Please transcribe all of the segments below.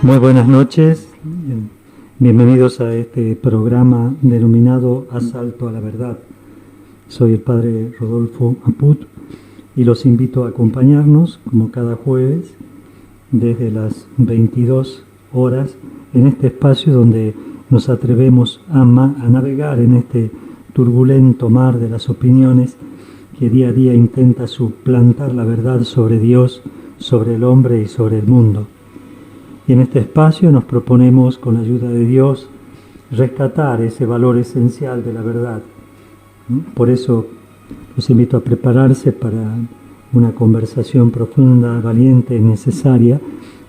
Muy buenas noches, bienvenidos a este programa denominado Asalto a la Verdad. Soy el Padre Rodolfo Aput y los invito a acompañarnos, como cada jueves, desde las 22 horas, en este espacio donde nos atrevemos a navegar en este turbulento mar de las opiniones que día a día intenta suplantar la verdad sobre Dios, sobre el hombre y sobre el mundo. Y en este espacio nos proponemos, con la ayuda de Dios, rescatar ese valor esencial de la verdad. Por eso los invito a prepararse para una conversación profunda, valiente y necesaria,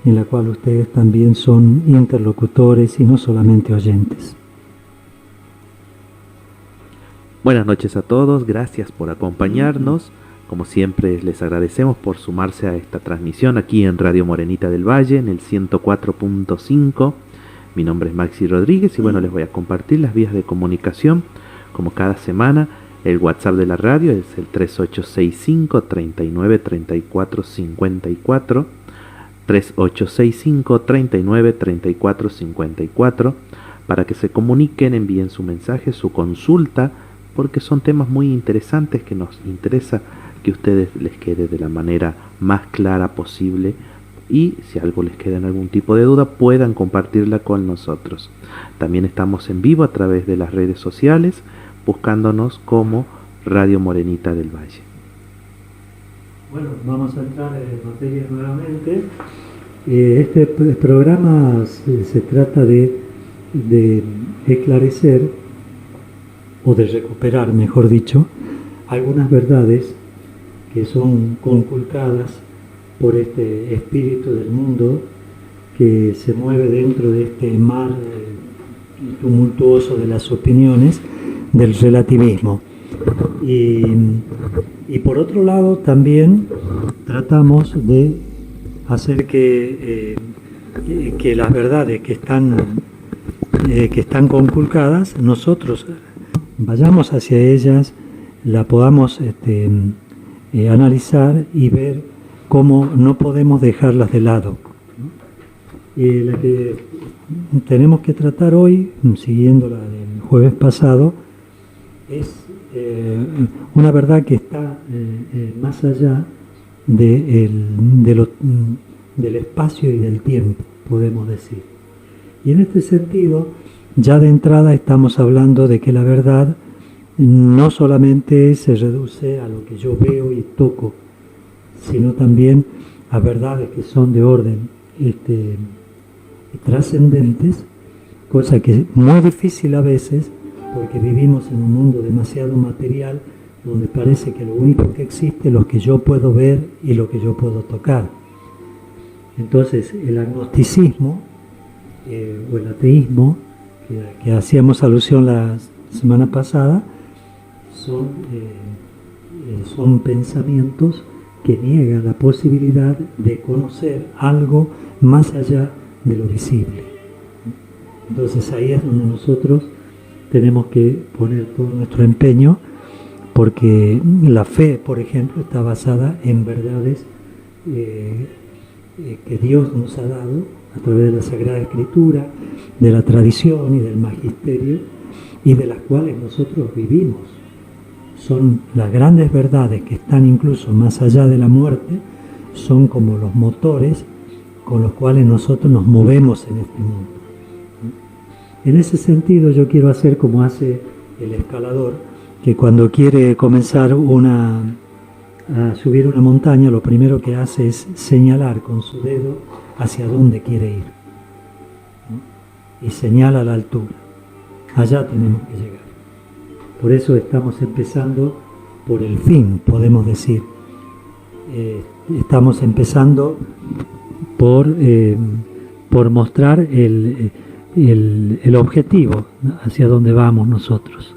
en la cual ustedes también son interlocutores y no solamente oyentes. Buenas noches a todos, gracias por acompañarnos. Como siempre, les agradecemos por sumarse a esta transmisión aquí en Radio Morenita del Valle, en el 104.5. Mi nombre es Maxi Rodríguez y bueno, les voy a compartir las vías de comunicación. Como cada semana, el WhatsApp de la radio es el 3865 39 34 54, 3865 39 34 54, para que se comuniquen, envíen su mensaje, su consulta, porque son temas muy interesantes que nos interesa que a ustedes les quede de la manera más clara posible, y si algo les queda en algún tipo de duda puedan compartirla con nosotros. También estamos en vivo a través de las redes sociales, buscándonos como Radio Morenita del Valle. Bueno, vamos a entrar en materia nuevamente. Este programa se trata de esclarecer, o de recuperar, mejor dicho, algunas verdades que son conculcadas por este espíritu del mundo que se mueve dentro de este mar tumultuoso de las opiniones, del relativismo. Y por otro lado también tratamos de hacer que las verdades que están conculcadas, nosotros vayamos hacia ellas, la podamos analizar y ver cómo no podemos dejarlas de lado. La que tenemos que tratar hoy, siguiendo la del jueves pasado, es una verdad que está más allá del espacio y del tiempo, podemos decir. Y en este sentido, ya de entrada estamos hablando de que la verdad no solamente se reduce a lo que yo veo y toco, sino también a verdades que son de orden trascendentes, cosa que es muy difícil a veces, porque vivimos en un mundo demasiado material, donde parece que lo único que existe es lo que yo puedo ver y lo que yo puedo tocar. Entonces, el agnosticismo o el ateísmo, que hacíamos alusión la semana pasada, son pensamientos que niegan la posibilidad de conocer algo más allá de lo visible. Entonces ahí es donde nosotros tenemos que poner todo nuestro empeño, porque la fe, por ejemplo, está basada en verdades que Dios nos ha dado a través de la Sagrada Escritura, de la tradición y del magisterio, y de las cuales nosotros vivimos. Son las grandes verdades que están incluso más allá de la muerte, son como los motores con los cuales nosotros nos movemos en este mundo. En ese sentido yo quiero hacer como hace el escalador, que cuando quiere comenzar a subir una montaña, lo primero que hace es señalar con su dedo hacia dónde quiere ir, ¿no? Y señala la altura. Allá tenemos que llegar. Por eso estamos empezando por el fin, podemos decir. Estamos empezando por mostrar el objetivo, ¿no? Hacia dónde vamos nosotros.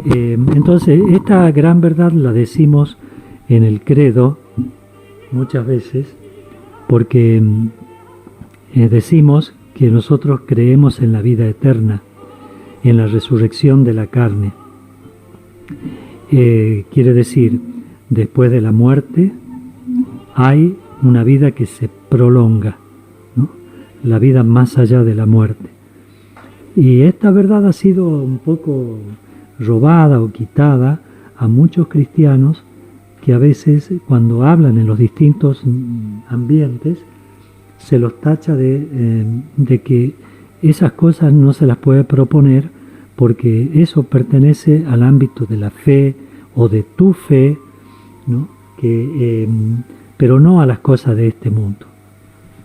Entonces, esta gran verdad la decimos en el credo muchas veces, porque decimos que nosotros creemos en la vida eterna, en la resurrección de la carne. quiere decir, después de la muerte hay una vida que se prolonga, ¿no? La vida más allá de la muerte. Y esta verdad ha sido un poco robada o quitada a muchos cristianos que a veces cuando hablan en los distintos ambientes se los tacha de que esas cosas no se las puede proponer porque eso pertenece al ámbito de la fe o de tu fe, ¿no? Pero no a las cosas de este mundo.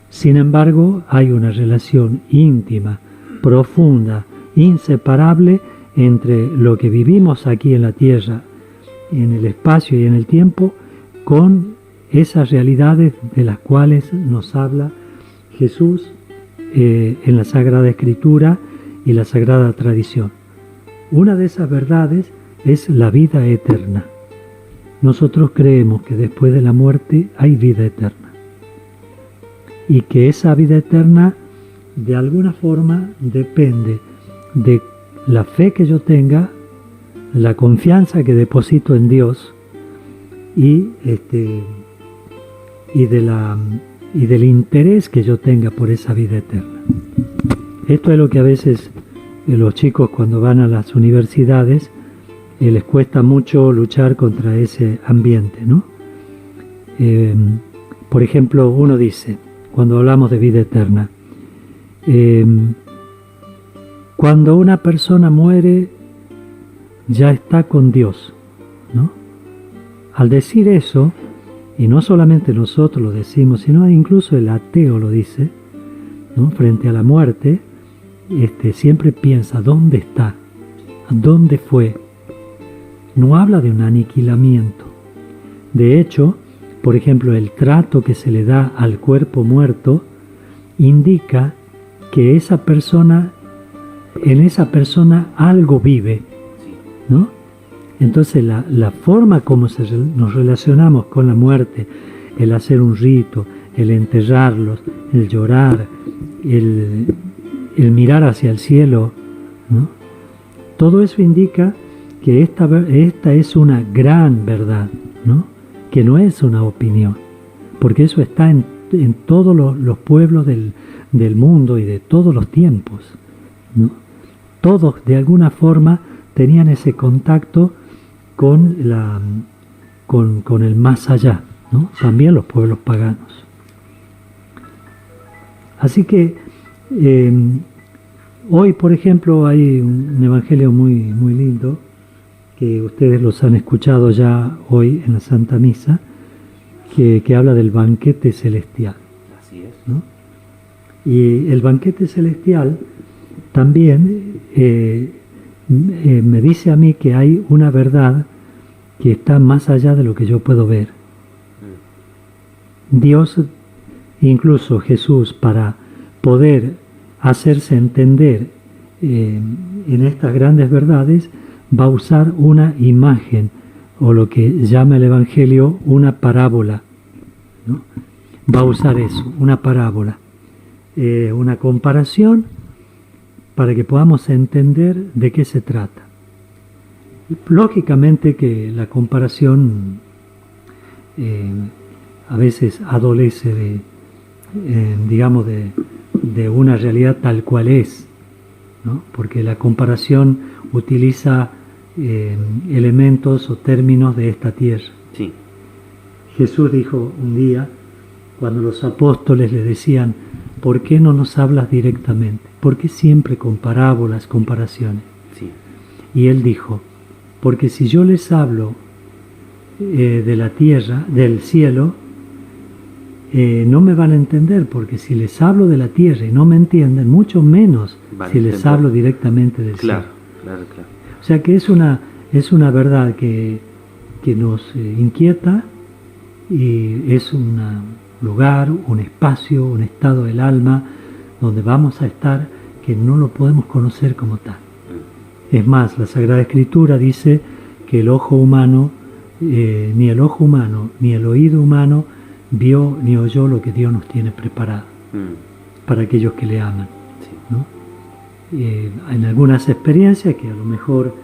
Sin embargo, hay una relación íntima, profunda, inseparable entre lo que vivimos aquí en la tierra, en el espacio y en el tiempo, con esas realidades de las cuales nos habla Jesús en la Sagrada Escritura y la Sagrada Tradición. Una de esas verdades es la vida eterna. Nosotros creemos que después de la muerte hay vida eterna y que esa vida eterna de alguna forma depende de la fe que yo tenga, la confianza que deposito en Dios y del interés que yo tenga por esa vida eterna. Esto es lo que a veces los chicos cuando van a las universidades les cuesta mucho luchar contra ese ambiente, ¿no? Por ejemplo, uno dice, cuando hablamos de vida eterna, cuando una persona muere ya está con Dios, ¿no? Al decir eso, y no solamente nosotros lo decimos, sino incluso el ateo lo dice, ¿no? Frente a la muerte, siempre piensa, ¿dónde está? ¿Dónde fue? No habla de un aniquilamiento. De hecho, por ejemplo, el trato que se le da al cuerpo muerto indica que en esa persona algo vive, ¿no? Entonces la forma como nos relacionamos con la muerte, el hacer un rito, el enterrarlos, el llorar, el mirar hacia el cielo, ¿no? Todo eso indica que esta es una gran verdad, ¿no? Que no es una opinión, porque eso está en todos los pueblos del mundo y de todos los tiempos, ¿no? Todos de alguna forma tenían ese contacto con el más allá, ¿no? También los pueblos paganos. Así que hoy, por ejemplo, hay un evangelio muy, muy lindo que ustedes los han escuchado ya hoy en la Santa Misa, que habla del banquete celestial. Así es. ¿No? Y el banquete celestial también me dice a mí que hay una verdad que está más allá de lo que yo puedo ver. Dios, incluso Jesús, para poder hacerse entender en estas grandes verdades, va a usar una imagen, o lo que llama el Evangelio una parábola, ¿no? Va a usar eso, una parábola, una comparación para que podamos entender de qué se trata. Lógicamente que la comparación a veces adolece de una realidad tal cual es, ¿no? Porque la comparación utiliza elementos o términos de esta tierra. Sí. Jesús dijo un día, cuando los apóstoles le decían, ¿por qué no nos hablas directamente? ¿Por qué siempre con parábolas, comparaciones? Sí. Y él dijo, porque si yo les hablo de la tierra, del cielo, no me van a entender, porque si les hablo de la tierra y no me entienden, mucho menos si les hablo directamente del cielo. Claro. O sea que es una verdad que nos inquieta y es un lugar, un espacio, un estado del alma donde vamos a estar que no lo podemos conocer como tal. Es más, la Sagrada Escritura dice que el ojo humano, ni el ojo humano, ni el oído humano vio ni oyó lo que Dios nos tiene preparado para aquellos que le aman, ¿no? En algunas experiencias que a lo mejor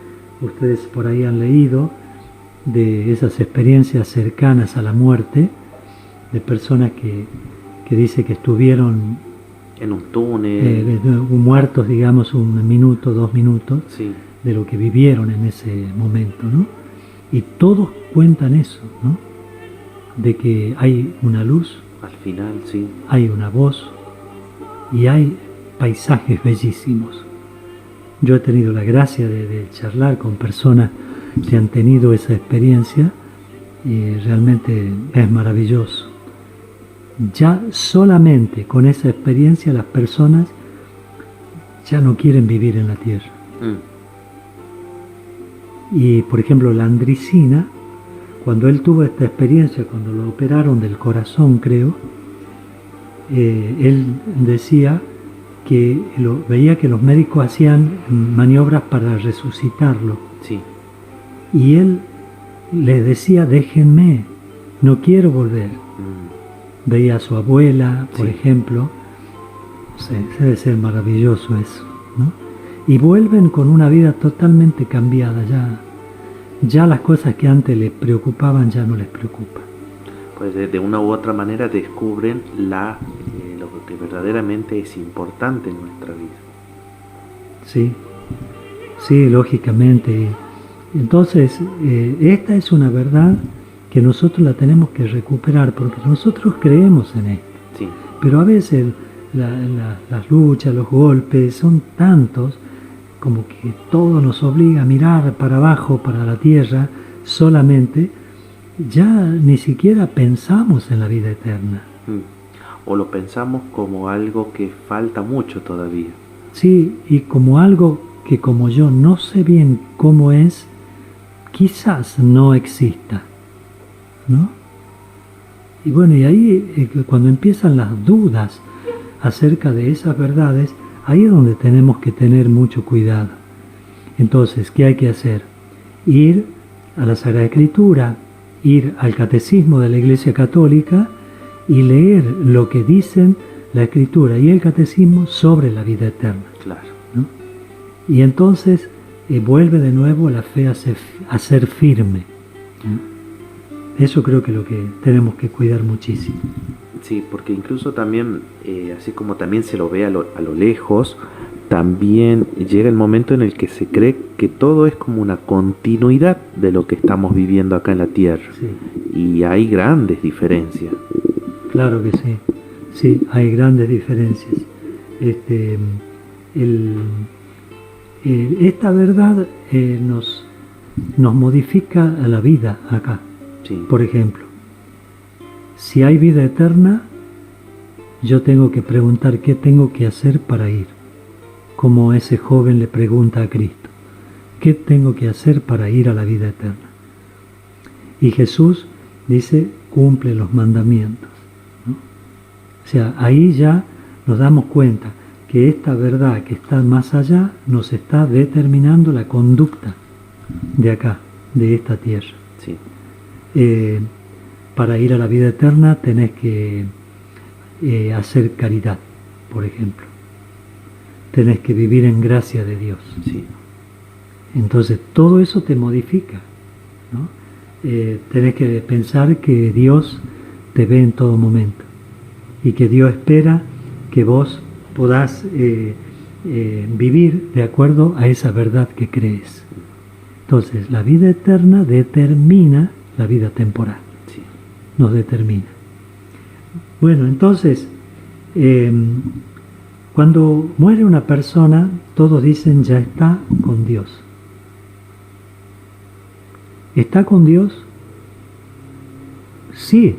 ustedes por ahí han leído, de esas experiencias cercanas a la muerte, de personas que dice que estuvieron en un túnel, muertos, digamos, 1 minuto, 2 minutos, sí, de lo que vivieron en ese momento, ¿no? Y todos cuentan eso, ¿no? De que hay una luz, al final, sí, hay una voz y hay paisajes bellísimos. Yo he tenido la gracia de charlar con personas que han tenido esa experiencia y realmente es maravilloso. Ya solamente con esa experiencia las personas ya no quieren vivir en la tierra. Y por ejemplo la Andricina, cuando él tuvo esta experiencia, cuando lo operaron del corazón, creo, él decía que veía que los médicos hacían maniobras para resucitarlo. Sí. Y él les decía, déjenme, no quiero volver. Veía a su abuela, por ejemplo. No sé, debe ser maravilloso eso, ¿no? Y vuelven con una vida totalmente cambiada, ya las cosas que antes les preocupaban ya no les preocupan. Pues de una u otra manera descubren lo que verdaderamente es importante en nuestra vida. Sí, lógicamente. Entonces, esta es una verdad que nosotros la tenemos que recuperar, porque nosotros creemos en esto. Sí. Pero a veces las luchas, los golpes son tantos, como que todo nos obliga a mirar para abajo, para la tierra, solamente, ya ni siquiera pensamos en la vida eterna. O lo pensamos como algo que falta mucho todavía. Sí, y como algo que como yo no sé bien cómo es, quizás no exista, ¿no? Y bueno, y ahí cuando empiezan las dudas acerca de esas verdades, ahí es donde tenemos que tener mucho cuidado. Entonces, ¿qué hay que hacer? Ir a la Sagrada Escritura, ir al Catecismo de la Iglesia Católica y leer lo que dicen la Escritura y el Catecismo sobre la vida eterna. Claro. ¿No? Y entonces vuelve de nuevo la fe a ser firme. Eso creo que es lo que tenemos que cuidar muchísimo. Sí, porque incluso también, así como también se lo ve a lo lejos, también llega el momento en el que se cree que todo es como una continuidad de lo que estamos viviendo acá en la Tierra. Sí. Y hay grandes diferencias. Claro que sí. Sí, hay grandes diferencias. Esta verdad nos modifica la vida acá. Sí. Por ejemplo, si hay vida eterna, yo tengo que preguntar qué tengo que hacer para ir. Como ese joven le pregunta a Cristo, ¿qué tengo que hacer para ir a la vida eterna? Y Jesús dice, cumple los mandamientos, ¿no? O sea, ahí ya nos damos cuenta que esta verdad que está más allá nos está determinando la conducta de acá, de esta tierra. Sí. Para ir a la vida eterna tenés que hacer caridad, por ejemplo. Tenés que vivir en gracia de Dios. Sí. Entonces todo eso te modifica, ¿no? Tenés que pensar que Dios te ve en todo momento y que Dios espera que vos podás vivir de acuerdo a esa verdad que crees. Entonces la vida eterna determina la vida temporal. Sí. Nos determina. Bueno, entonces cuando muere una persona, todos dicen ya está con Dios. ¿Está con Dios? Sí,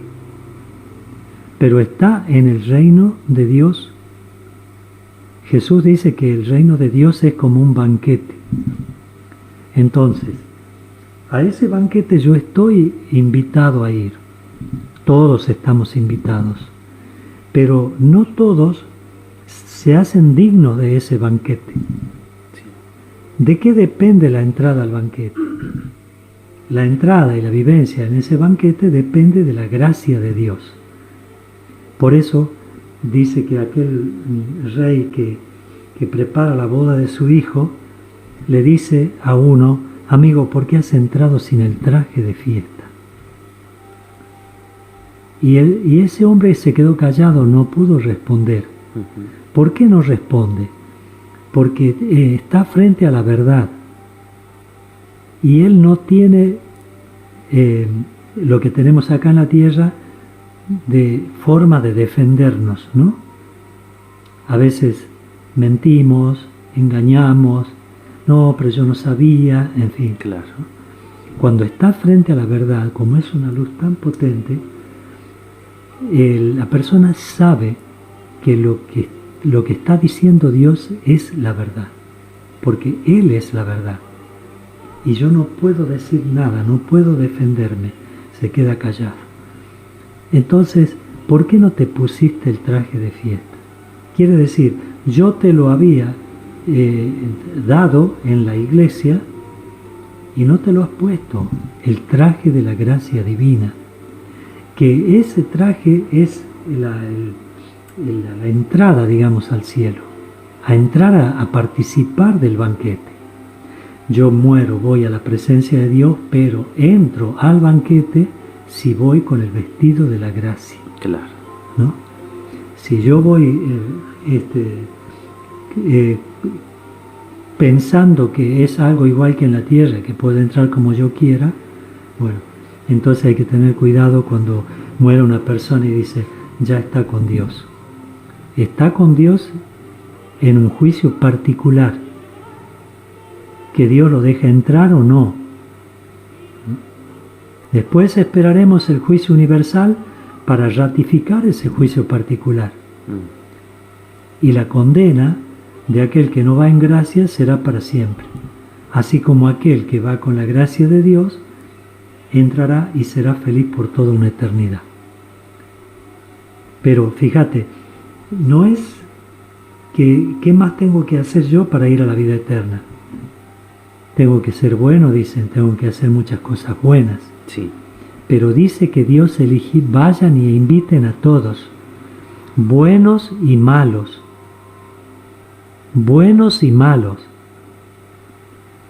pero está en el reino de Dios. Jesús dice que el reino de Dios es como un banquete. Entonces, a ese banquete yo estoy invitado a ir. Todos estamos invitados, pero no todos se hacen dignos de ese banquete. ¿De qué depende la entrada al banquete? La entrada y la vivencia en ese banquete depende de la gracia de Dios. Por eso dice que aquel rey que prepara la boda de su hijo le dice a uno, amigo, ¿por qué has entrado sin el traje de fiesta? Y ese hombre se quedó callado, no pudo responder. ¿Por qué no responde? Porque está frente a la verdad. Y él no tiene lo que tenemos acá en la tierra de forma de defendernos, ¿no? A veces mentimos, engañamos, no, pero yo no sabía, en fin. Claro. Cuando está frente a la verdad, como es una luz tan potente, la persona sabe que lo que está diciendo Dios es la verdad, porque Él es la verdad. Y yo no puedo decir nada, no puedo defenderme, se queda callado. Entonces, ¿por qué no te pusiste el traje de fiesta? Quiere decir, yo te lo había dado en la iglesia y no te lo has puesto, el traje de la gracia divina, que ese traje es la entrada, digamos, al cielo, a entrar a participar del banquete. Yo muero, voy a la presencia de Dios, pero entro al banquete si voy con el vestido de la gracia. Claro. ¿No? Si yo voy pensando que es algo igual que en la tierra, que puedo entrar como yo quiera, bueno, entonces hay que tener cuidado cuando muere una persona y dice, ya está con Dios. Está con Dios en un juicio particular, que Dios lo deja entrar o no. Después esperaremos el juicio universal para ratificar ese juicio particular. Y la condena de aquel que no va en gracia será para siempre. Así como aquel que va con la gracia de Dios entrará y será feliz por toda una eternidad. Pero fíjate, no es que ¿qué más tengo que hacer yo para ir a la vida eterna? Tengo que ser bueno, dicen, tengo que hacer muchas cosas buenas. Sí. Pero dice que Dios elige, vayan y inviten a todos, buenos y malos. Buenos y malos.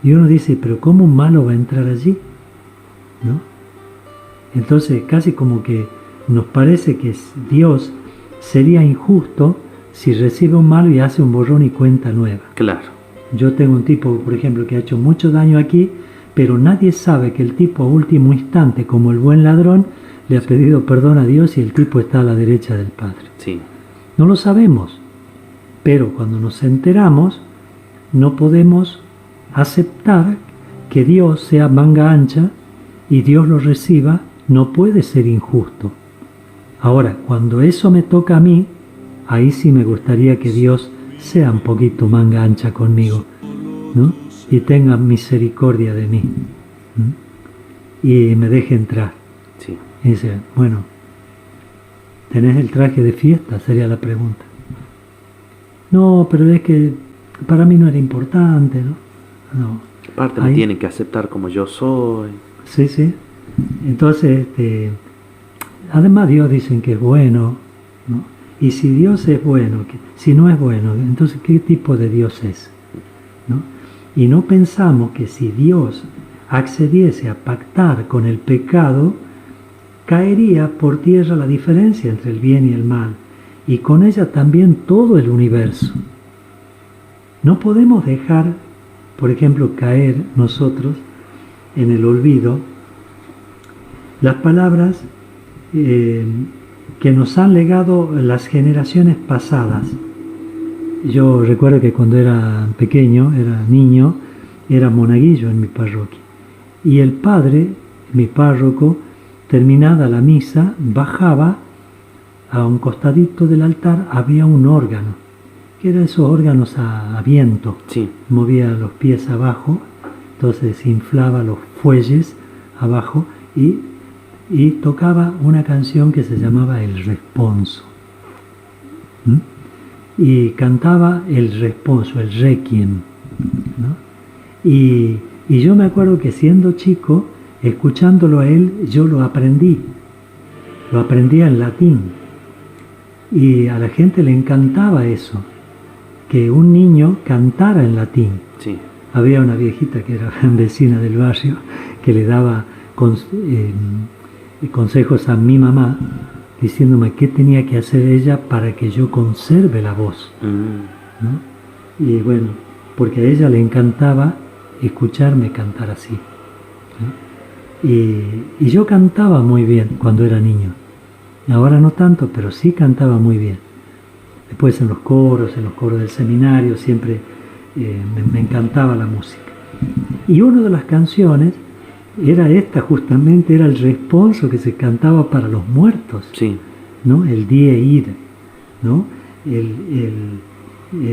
Y uno dice, pero ¿cómo un malo va a entrar allí? ¿No? Entonces casi como que nos parece que Dios sería injusto si recibe un malo y hace un borrón y cuenta nueva. Claro. Yo tengo un tipo, por ejemplo, que ha hecho mucho daño aquí, pero nadie sabe que el tipo a último instante, como el buen ladrón, le ha pedido perdón a Dios y el tipo está a la derecha del Padre. Sí. No lo sabemos, pero cuando nos enteramos, no podemos aceptar que Dios sea manga ancha y Dios lo reciba, no puede ser injusto. Ahora, cuando eso me toca a mí, ahí sí me gustaría que Dios sea un poquito manga ancha conmigo, ¿no? Y tenga misericordia de mí, ¿no? Y me deje entrar. Sí. Y dice, bueno, ¿tenés el traje de fiesta? Sería la pregunta. No, pero es que para mí no era importante, ¿no? No. Aparte me tienen que aceptar como yo soy. Sí, sí. Entonces, además Dios dicen que es bueno, ¿no? Y si Dios es bueno, si no es bueno, entonces ¿qué tipo de Dios es? ¿No? Y no pensamos que si Dios accediese a pactar con el pecado, caería por tierra la diferencia entre el bien y el mal, y con ella también todo el universo. No podemos dejar, por ejemplo, caer nosotros en el olvido las palabras que nos han legado las generaciones pasadas. Yo recuerdo que cuando era pequeño, era niño, era monaguillo en mi parroquia. Y el padre, mi párroco, terminada la misa, bajaba a un costadito del altar, había un órgano, que eran esos órganos a viento. Sí. Movía los pies abajo, entonces inflaba los fuelles abajo y tocaba una canción que se llamaba El Responso. Y cantaba el responso, el requiem, ¿no? Y yo me acuerdo que siendo chico, escuchándolo a él, yo lo aprendía en latín. Y a la gente le encantaba eso, que un niño cantara en latín. Sí. había una viejita que era vecina del barrio que le daba consejos a mi mamá diciéndome qué tenía que hacer ella para que yo conserve la voz, ¿no? Y bueno, porque a ella le encantaba escucharme cantar así, ¿no? Y yo cantaba muy bien cuando era niño. Ahora no tanto, pero sí cantaba muy bien. Después en los coros del seminario, siempre me encantaba la música. Y una de las canciones era esta, justamente, era el responso que se cantaba para los muertos, Sí. ¿no? El Die Irae, ¿no?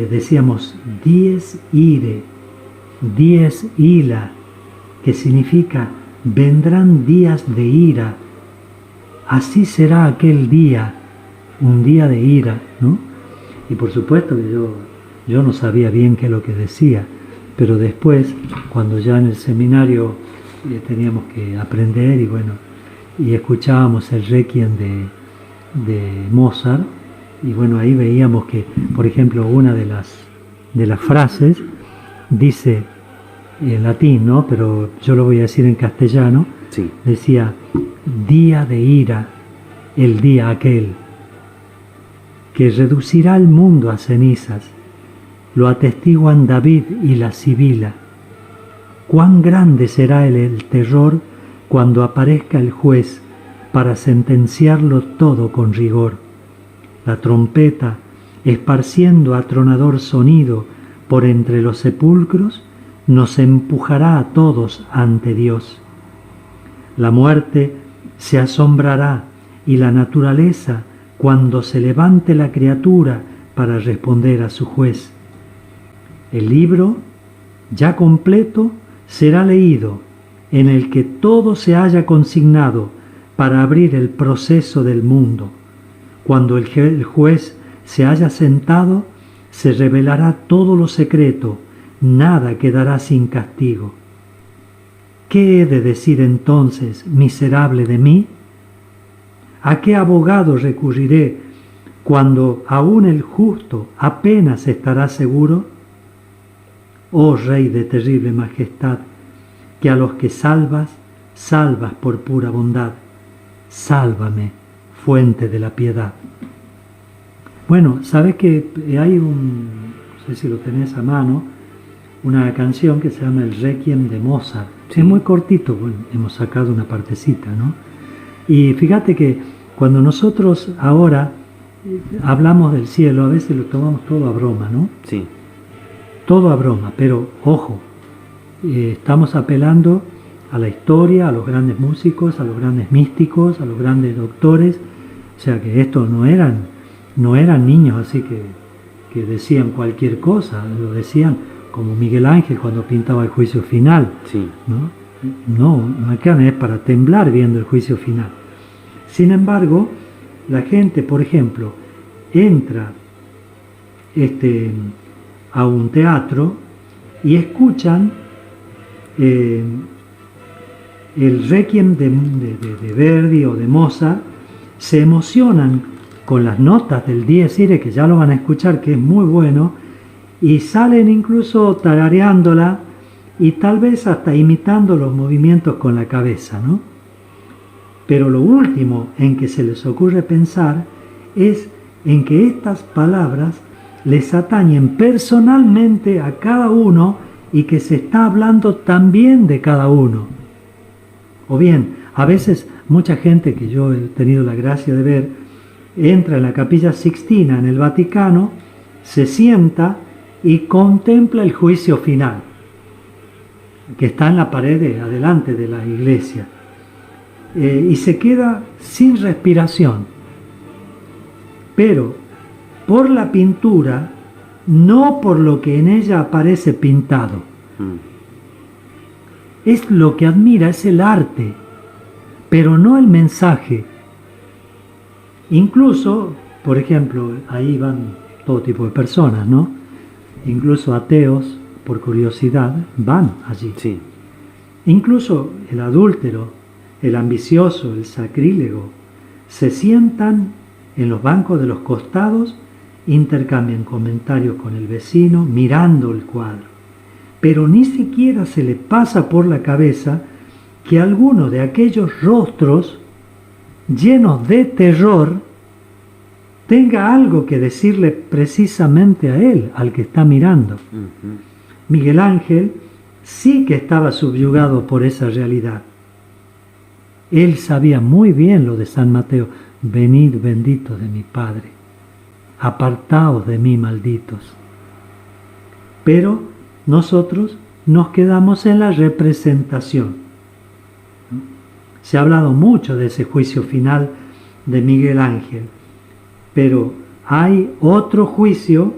Decíamos Dies Irae, Dies Ila, que significa vendrán días de ira, así será aquel día, un día de ira, ¿no? Y por supuesto que yo no sabía bien qué es lo que decía, pero después, cuando ya en el seminario teníamos que aprender y bueno, y escuchábamos el Requiem de Mozart, y bueno, ahí veíamos que, por ejemplo, una de las frases dice en latín, ¿no? Pero yo lo voy a decir en castellano. Sí. Decía, día de ira, el día aquel, que reducirá el mundo a cenizas, lo atestiguan David y la Sibila. Cuán grande será el terror cuando aparezca el juez para sentenciarlo todo con rigor. La trompeta, esparciendo atronador sonido por entre los sepulcros, nos empujará a todos ante Dios. La muerte se asombrará y la naturaleza cuando se levante la criatura para responder a su juez. El libro, ya completo, será leído, en el que todo se haya consignado para abrir el proceso del mundo. Cuando el juez se haya sentado, se revelará todo lo secreto, nada quedará sin castigo. ¿Qué he de decir entonces, miserable de mí? ¿A qué abogado recurriré cuando aún el justo apenas estará seguro? Oh Rey de terrible majestad, que a los que salvas, salvas por pura bondad. Sálvame, fuente de la piedad. Bueno, sabes que hay no sé si lo tenés a mano, una canción que se llama el Requiem de Mozart. Sí. Es muy cortito, bueno, hemos sacado una partecita, ¿no? Y fíjate que cuando nosotros ahora hablamos del cielo, a veces lo tomamos todo a broma, ¿no? Sí. Todo a broma, pero ojo, estamos apelando a la historia, a los grandes músicos, a los grandes místicos, a los grandes doctores, o sea que estos no eran niños así que decían cualquier cosa, lo decían como Miguel Ángel cuando pintaba el juicio final, sí. No acá es para temblar viendo el juicio final. Sin embargo, la gente, por ejemplo, entra a un teatro y escuchan el Requiem de Verdi o de Mozart, se emocionan con las notas del Dies Irae, que ya lo van a escuchar, que es muy bueno, y salen incluso tarareándola y tal vez hasta imitando los movimientos con la cabeza, ¿no? Pero lo último en que se les ocurre pensar es en que estas palabras les atañen personalmente a cada uno y que se está hablando también de cada uno. O bien, a veces mucha gente que yo he tenido la gracia de ver, entra en la Capilla Sixtina en el Vaticano, se sienta y contempla el juicio final, que está en la pared de adelante de la iglesia, y se queda sin respiración. Pero por la pintura, no por lo que en ella aparece pintado. Es lo que admira, es el arte, pero no el mensaje. Incluso, por ejemplo, ahí van todo tipo de personas, ¿no? Incluso ateos, por curiosidad, van allí. Sí. Incluso el adúltero, el ambicioso, el sacrílego, se sientan en los bancos de los costados, intercambian comentarios con el vecino, mirando el cuadro. pero ni siquiera se le pasa por la cabeza que alguno de aquellos rostros llenos de terror tenga algo que decirle precisamente a él, al que está mirando. Miguel Ángel sí que estaba subyugado por esa realidad. Él sabía muy bien lo de San Mateo: venid benditos de mi Padre, apartaos de mí, malditos. Pero nosotros nos quedamos en la representación. Se ha hablado mucho de ese juicio final de Miguel Ángel, pero hay otro juicio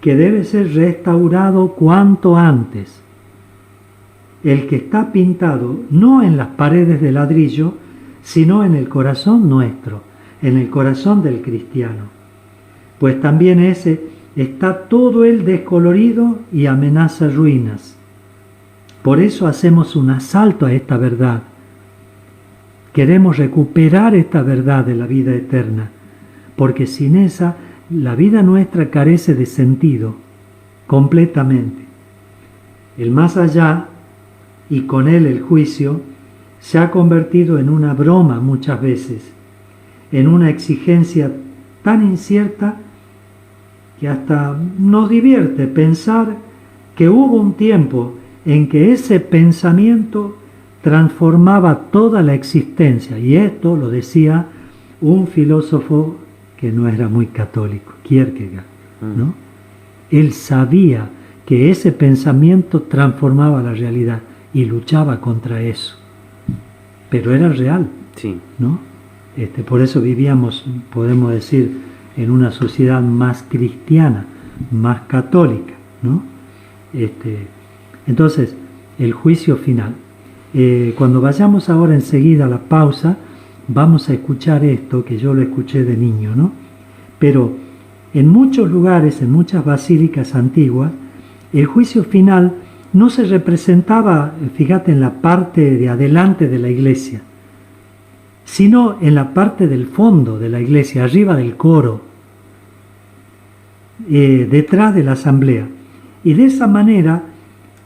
que debe ser restaurado cuanto antes. El que está pintado no en las paredes de ladrillo, sino en el corazón nuestro, en el corazón del cristiano. Pues también ese está todo él descolorido y amenaza ruinas. Por eso hacemos un asalto a esta verdad. Queremos recuperar esta verdad de la vida eterna, porque sin esa, la vida nuestra carece de sentido, completamente. El más allá, y con él el juicio, se ha convertido en una broma muchas veces, en una exigencia tan incierta que hasta nos divierte pensar que hubo un tiempo en que ese pensamiento transformaba toda la existencia, y esto lo decía un filósofo que no era muy católico, Kierkegaard, ¿no? Él sabía que ese pensamiento transformaba la realidad y luchaba contra eso, pero era real, sí, ¿no? Por eso vivíamos, podemos decir, en una sociedad más cristiana, más católica, ¿no? Entonces, el juicio final. Cuando vayamos ahora enseguida a la pausa, vamos a escuchar esto, que yo lo escuché de niño, ¿no? Pero en muchos lugares, en muchas basílicas antiguas, el juicio final no se representaba, fíjate, en la parte de adelante de la iglesia, sino en la parte del fondo de la iglesia, arriba del coro, detrás de la asamblea. Y de esa manera,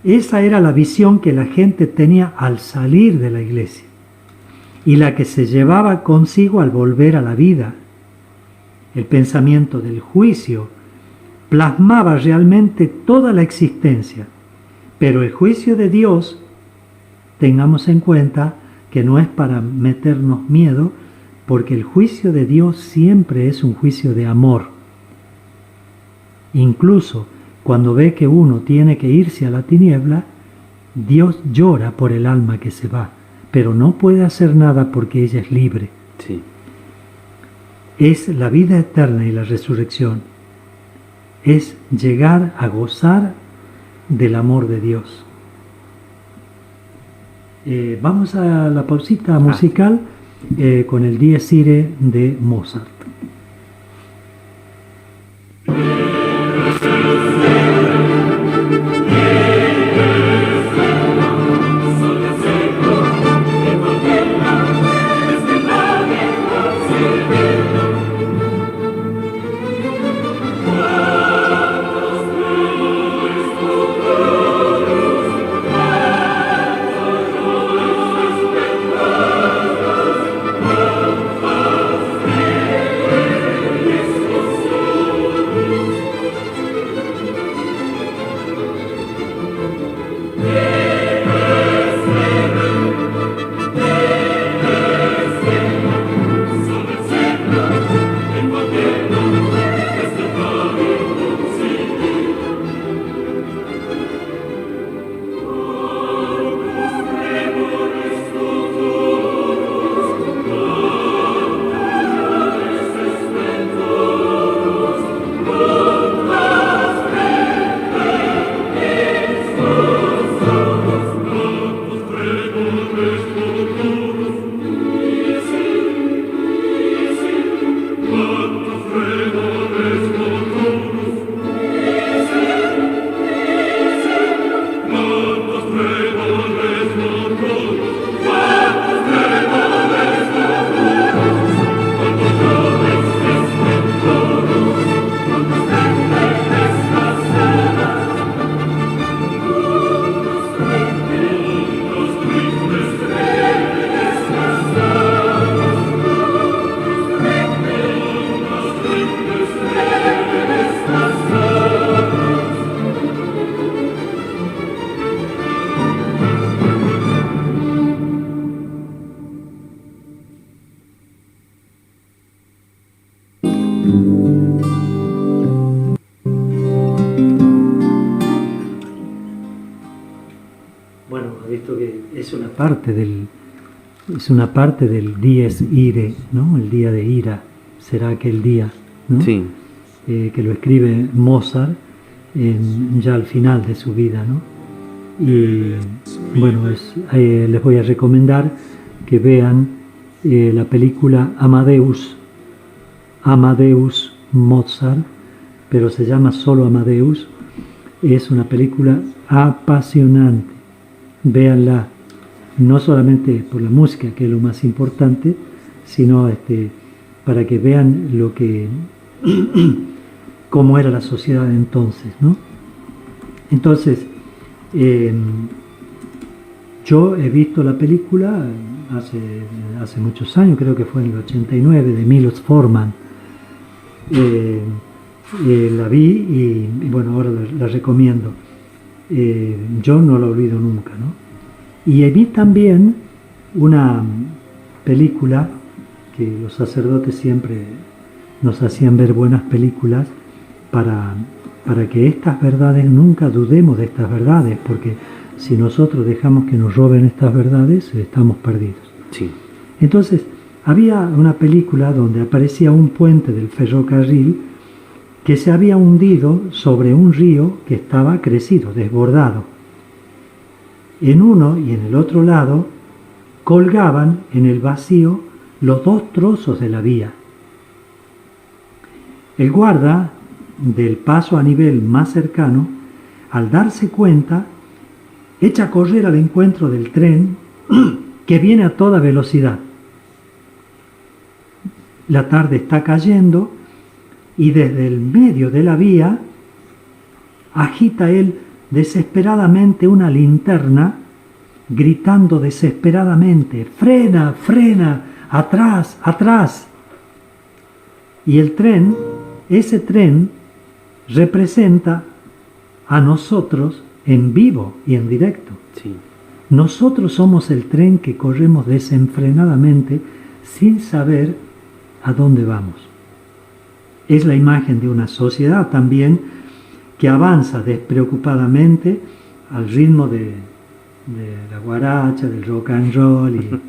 esa era la visión que la gente tenía al salir de la iglesia y la que se llevaba consigo al volver a la vida. El pensamiento del juicio plasmaba realmente toda la existencia, pero el juicio de Dios, tengamos en cuenta que no es para meternos miedo, porque el juicio de Dios siempre es un juicio de amor. Incluso cuando ve que uno tiene que irse a la tiniebla, Dios llora por el alma que se va, pero no puede hacer nada porque ella es libre. sí. Es la vida eterna y la resurrección. Es llegar a gozar del amor de Dios. Vamos a la pausita musical con el Dies Irae de Mozart. es una parte del dies irae, ¿no? El día de ira será aquel día, ¿no? Sí. Que lo escribe Mozart ya al final de su vida, ¿no? Y bueno, les voy a recomendar que vean la película Amadeus Mozart, pero se llama solo Amadeus. Es una película apasionante, véanla, no solamente por la música, que es lo más importante, sino para que vean cómo era la sociedad entonces, ¿no? Entonces, yo he visto la película hace muchos años, creo que fue en el 89, de Milos Forman. La vi y bueno, ahora la recomiendo. Yo no la olvido nunca, ¿no? Y vi también una película que los sacerdotes siempre nos hacían ver buenas películas para que estas verdades, nunca dudemos de estas verdades, porque si nosotros dejamos que nos roben estas verdades, estamos perdidos. Sí. Entonces, había una película donde aparecía un puente del ferrocarril que se había hundido sobre un río que estaba crecido, desbordado. En uno y en el otro lado colgaban en el vacío los dos trozos de la vía. El guarda del paso a nivel más cercano, al darse cuenta, echa a correr al encuentro del tren que viene a toda velocidad. La tarde está cayendo y desde el medio de la vía agita él desesperadamente una linterna, gritando desesperadamente: ¡frena, frena! ¡Atrás, atrás! Y el tren, ese tren, representa a nosotros en vivo y en directo. Sí. Nosotros somos el tren que corremos desenfrenadamente sin saber a dónde vamos. Es la imagen de una sociedad también que avanza despreocupadamente al ritmo de la guaracha, del rock and roll, y ¿no?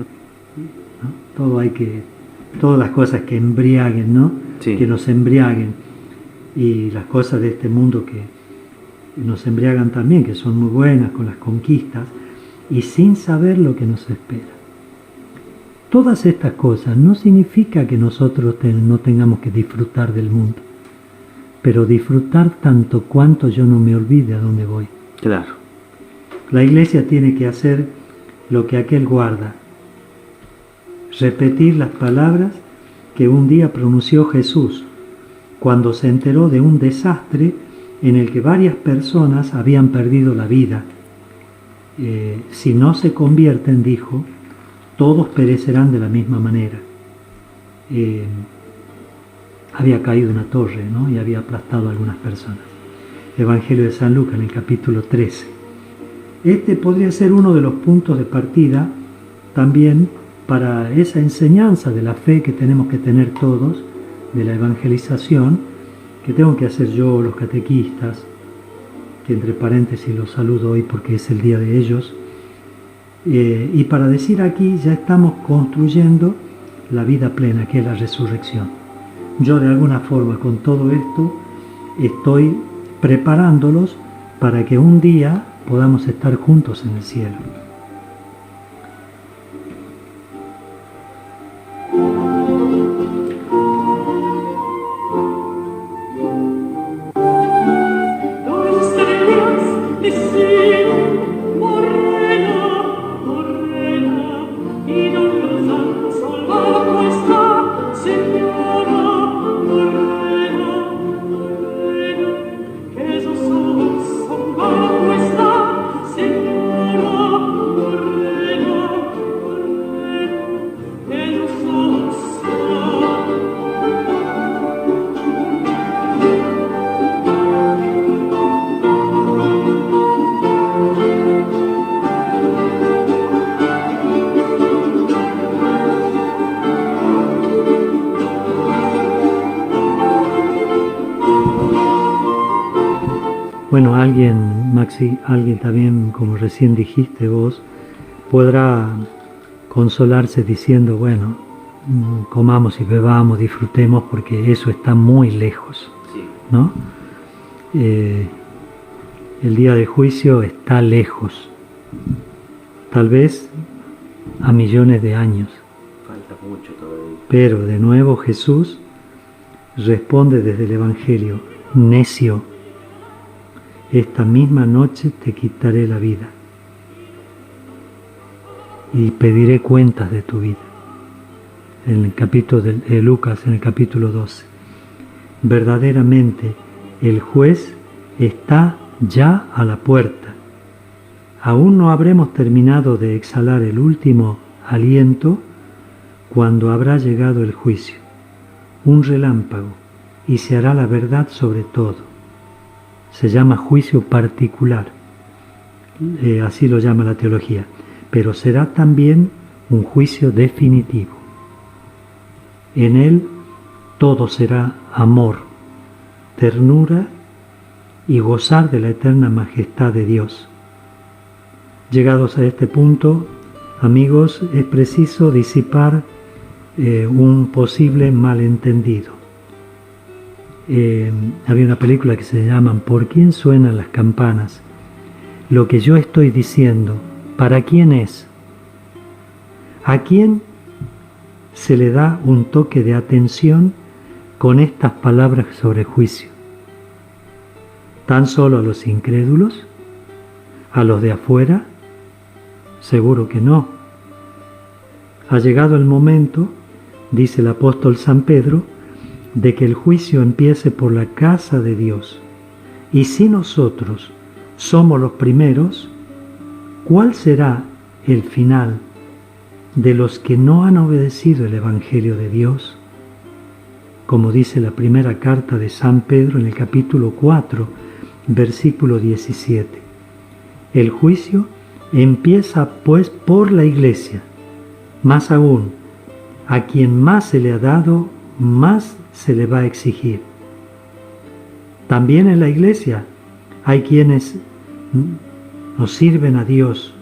Todas las cosas que embriaguen, ¿no? Sí. Que nos embriaguen, y las cosas de este mundo que nos embriagan también, que son muy buenas, con las conquistas, y sin saber lo que nos espera. Todas estas cosas no significa que nosotros no tengamos que disfrutar del mundo, pero disfrutar tanto cuanto yo no me olvide a dónde voy. Claro. La iglesia tiene que hacer lo que aquel guarda: repetir las palabras que un día pronunció Jesús cuando se enteró de un desastre en el que varias personas habían perdido la vida. Si no se convierten, dijo, todos perecerán de la misma manera. Había caído una torre, ¿no? Y había aplastado a algunas personas. Evangelio de San Lucas, en el capítulo 13. Este podría ser uno de los puntos de partida también para esa enseñanza de la fe que tenemos que tener todos, de la evangelización, que tengo que hacer yo, los catequistas, que entre paréntesis los saludo hoy porque es el día de ellos, y para decir aquí ya estamos construyendo la vida plena, que es la resurrección. Yo de alguna forma con todo esto estoy preparándolos para que un día podamos estar juntos en el cielo. Bueno, alguien, Maxi, alguien también, como recién dijiste vos, podrá consolarse diciendo, bueno, comamos y bebamos, disfrutemos, porque eso está muy lejos, ¿no? El día del juicio está lejos, tal vez a millones de años. Falta mucho todavía. Pero de nuevo Jesús responde desde el Evangelio: necio, esta misma noche te quitaré la vida y pediré cuentas de tu vida. En el capítulo de Lucas, en el capítulo 12. Verdaderamente el juez está ya a la puerta. Aún no habremos terminado de exhalar el último aliento cuando habrá llegado el juicio, un relámpago, y se hará la verdad sobre todo. Se llama juicio particular, así lo llama la teología, pero será también un juicio definitivo. En él todo será amor, ternura y gozar de la eterna majestad de Dios. Llegados a este punto, amigos, es preciso disipar un posible malentendido. Había una película que se llama ¿Por quién suenan las campanas? Lo que yo estoy diciendo, ¿para quién es? ¿A quién se le da un toque de atención con estas palabras sobre juicio? ¿Tan solo a los incrédulos? ¿A los de afuera? Seguro que no. Ha llegado el momento, dice el apóstol San Pedro, de que el juicio empiece por la casa de Dios. Y si nosotros somos los primeros, ¿cuál será el final de los que no han obedecido el Evangelio de Dios? Como dice la primera carta de San Pedro en el capítulo 4, versículo 17. El juicio empieza pues por la Iglesia. Más aún, a quien más se le ha dado, más se le va a exigir. También en la Iglesia hay quienes no sirven a Dios,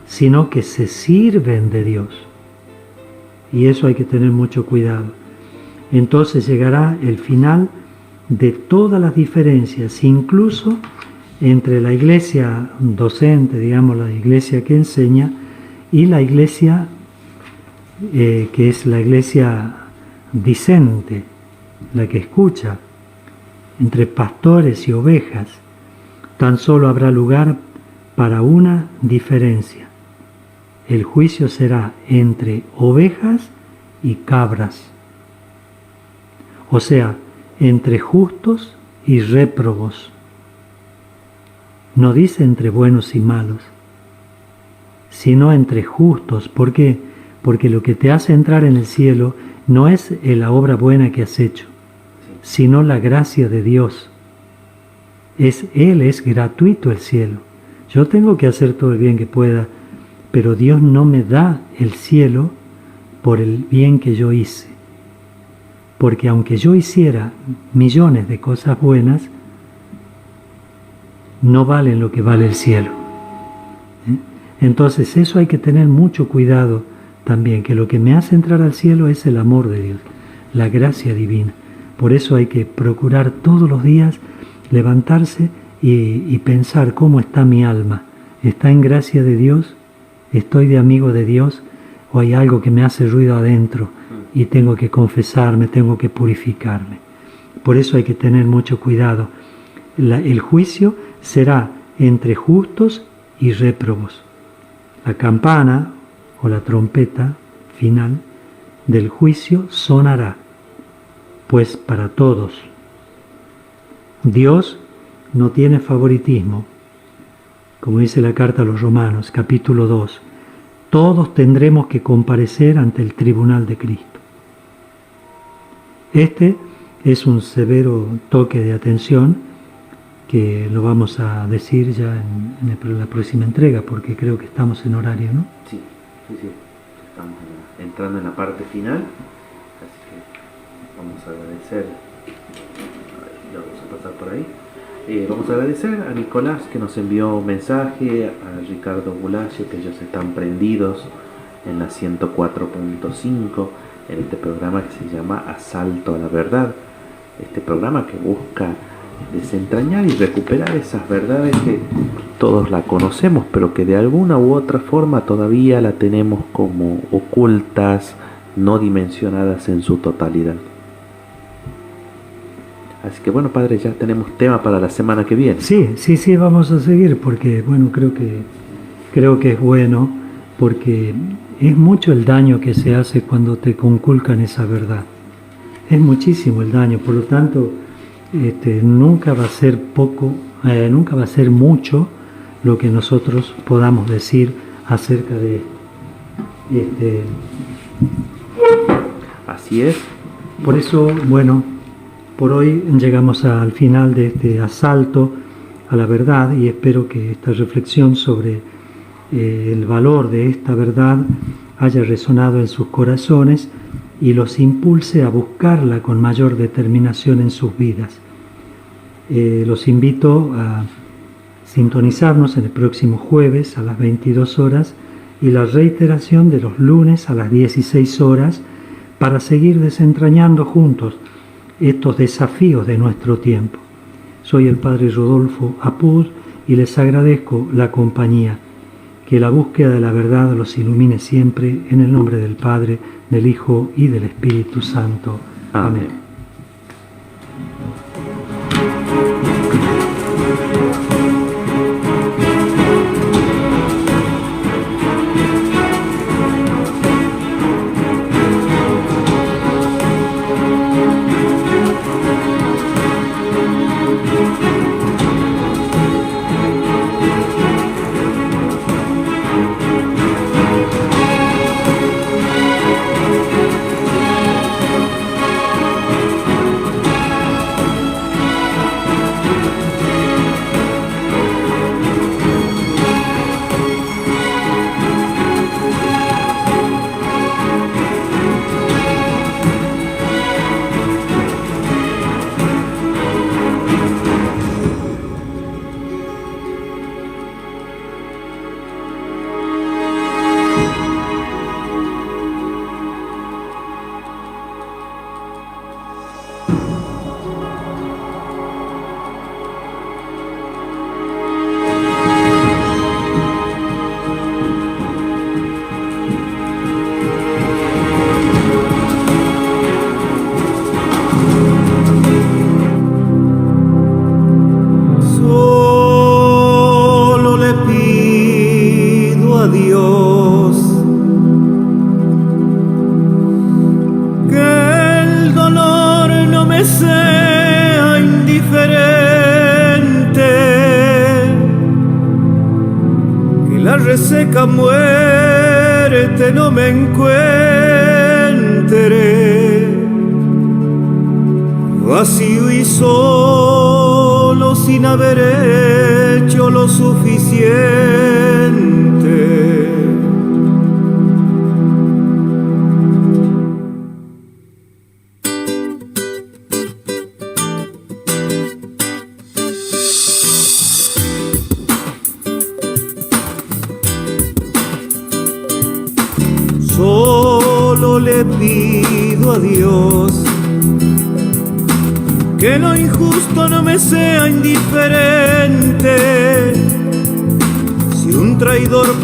sino que se sirven de Dios. Y eso hay que tener mucho cuidado. Entonces llegará el final de todas las diferencias, incluso entre la iglesia docente, digamos, la iglesia que enseña, y la iglesia que es la iglesia discente, la que escucha. Entre pastores y ovejas tan solo habrá lugar para una diferencia. El juicio será entre ovejas y cabras, o sea, entre justos y réprobos. No dice entre buenos y malos, sino entre justos. ¿Por qué? Porque lo que te hace entrar en el cielo no es la obra buena que has hecho, sino la gracia de Dios. Él es gratuito el cielo. Yo tengo que hacer todo el bien que pueda, pero Dios no me da el cielo por el bien que yo hice. Porque aunque yo hiciera millones de cosas buenas, no valen lo que vale el cielo. Entonces eso hay que tener mucho cuidado también, que lo que me hace entrar al cielo es el amor de Dios, la gracia divina. Por eso hay que procurar todos los días levantarse y pensar cómo está mi alma. ¿Está en gracia de Dios? ¿Estoy de amigo de Dios? ¿O hay algo que me hace ruido adentro y tengo que confesarme, tengo que purificarme? Por eso hay que tener mucho cuidado. El juicio será entre justos y réprobos. La campana o la trompeta final del juicio sonará, pues para todos. Dios no tiene favoritismo. Como dice la carta a los Romanos, capítulo 2, todos tendremos que comparecer ante el tribunal de Cristo. Este es un severo toque de atención que lo vamos a decir ya en la próxima entrega, porque creo que estamos en horario, ¿no? Sí. Estamos entrando en la parte final, así que vamos a agradecer. Ya vamos a pasar por ahí. Vamos a agradecer a Nicolás que nos envió un mensaje, a Ricardo Bulacio, que ellos están prendidos en la 104.5 en este programa que se llama Asalto a la Verdad. Este programa que busca desentrañar y recuperar esas verdades que todos la conocemos, pero que de alguna u otra forma todavía la tenemos como ocultas, no dimensionadas en su totalidad. Así que bueno, padre, ya tenemos tema para la semana que viene. Sí, vamos a seguir porque bueno, creo que es bueno, porque es mucho el daño que se hace cuando te conculcan esa verdad. Es muchísimo el daño, por lo tanto, nunca va a ser poco, nunca va a ser mucho lo que nosotros podamos decir acerca de Así es. Por eso, bueno, por hoy llegamos al final de este asalto a la verdad y espero que esta reflexión sobre el valor de esta verdad haya resonado en sus corazones y los impulse a buscarla con mayor determinación en sus vidas. Los invito a sintonizarnos en el próximo jueves a las 22 horas y la reiteración de los lunes a las 16 horas para seguir desentrañando juntos estos desafíos de nuestro tiempo. Soy el Padre Rodolfo Apud y les agradezco la compañía. Que la búsqueda de la verdad los ilumine siempre, en el nombre del Padre, del Hijo y del Espíritu Santo. Amén. Reseca muerte no me encuentre, vacío y solo sin haber hecho lo suficiente. Solo le pido a Dios que lo injusto no me sea indiferente. Si un traidor